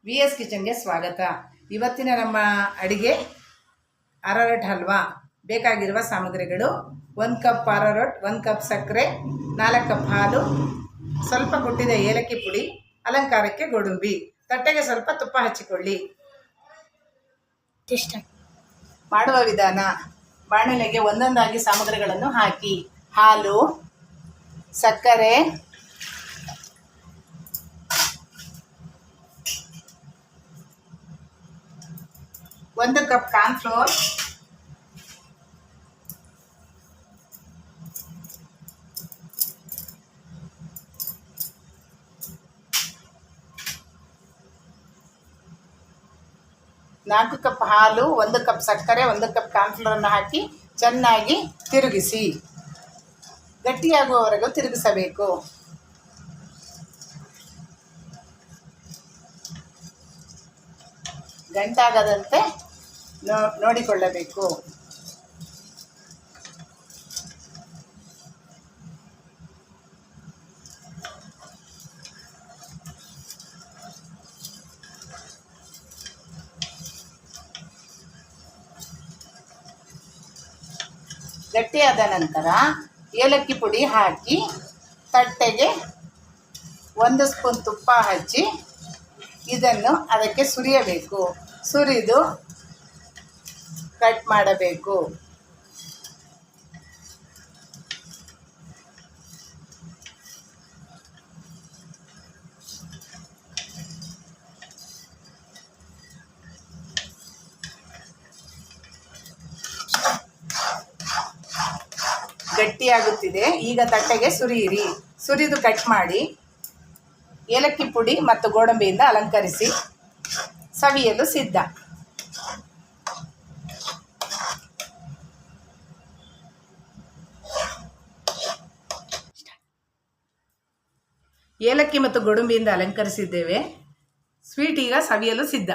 VS ಕಿಚನ್ಗೆ ಸ್ವಾಗತ. ಇವತ್ತಿನ ನಮ್ಮ ಅಡಿಗೆ ಅರರಟ್ ಹಲ್ವಾ. ಬೇಕಾಗಿರುವ ಸಾಮಗ್ರಿಗಳು: 1 ಕಪ್ ಅರರಟ್, 1 ಕಪ್ ಸಕ್ಕರೆ, 4 ಕಪ್ ಹಾಲು, ಸ್ವಲ್ಪ ಕುಟ್ಟಿದ ಏಲಕ್ಕಿ ಪುಡಿ, ಅಲಂಕಾರಕ್ಕೆ ಗೋಡಂಬಿ. ತಟ್ಟೆಗೆ ಸ್ವಲ್ಪ ತುಪ್ಪ ಹಚ್ಚಿಕೊಳ್ಳಿ. ಮಾಡುವ ವಿಧಾನ: ಬಾಣಲೆಗೆ ಒಂದೊಂದಾಗಿ ಸಾಮಗ್ರಿಗಳನ್ನು ಹಾಕಿ. ಹಾಲು, ಸಕ್ಕರೆ, 1 ಕಪ್ ಕಾರ್ನ್ಫ್ಲೋರ್, ನಾಲ್ಕು ಕಪ್ ಹಾಲು, 1 ಕಪ್ ಸಕ್ಕರೆ, 1 ಕಪ್ ಕಾರ್ನ್ಫ್ಲೋರನ್ನು ಹಾಕಿ ಚೆನ್ನಾಗಿ ತಿರುಗಿಸಿ. ಗಟ್ಟಿಯಾಗುವವರೆಗೂ ತಿರುಗಿಸಬೇಕು. ಗಂಟಾಗದಂತೆ ನೋಡಿಕೊಳ್ಳಬೇಕು. ಗಟ್ಟಿಯಾದ ನಂತರ ಏಲಕ್ಕಿ ಪುಡಿ ಹಾಕಿ ತಟ್ಟೆಗೆ 1 ಸ್ಪೂನ್ ತುಪ್ಪ ಹಚ್ಚಿ ಇದನ್ನು ಅದಕ್ಕೆ ಸುರಿಯಬೇಕು. ಸುರಿದು ಕಟ್ ಮಾಡಬೇಕು. ಗಟ್ಟಿಯಾಗುತ್ತಿದೆ. ಈಗ ತಟ್ಟೆಗೆ ಸುರಿಯಿರಿ. ಸುರಿದು ಕಟ್ ಮಾಡಿ ಏಲಕ್ಕಿ ಪುಡಿ ಮತ್ತು ಗೋಡಂಬಿಯಿಂದ ಅಲಂಕರಿಸಿ. ಸವಿಯಲು ಸಿದ್ಧ. ಏಲಕ್ಕಿ ಮತ್ತು ಗೋಡಂಬಿಯಿಂದ ಅಲಂಕರಿಸಿದ್ದೇವೆ. ಸ್ವೀಟ್ ಈಗ ಸವಿಯಲು ಸಿದ್ಧ.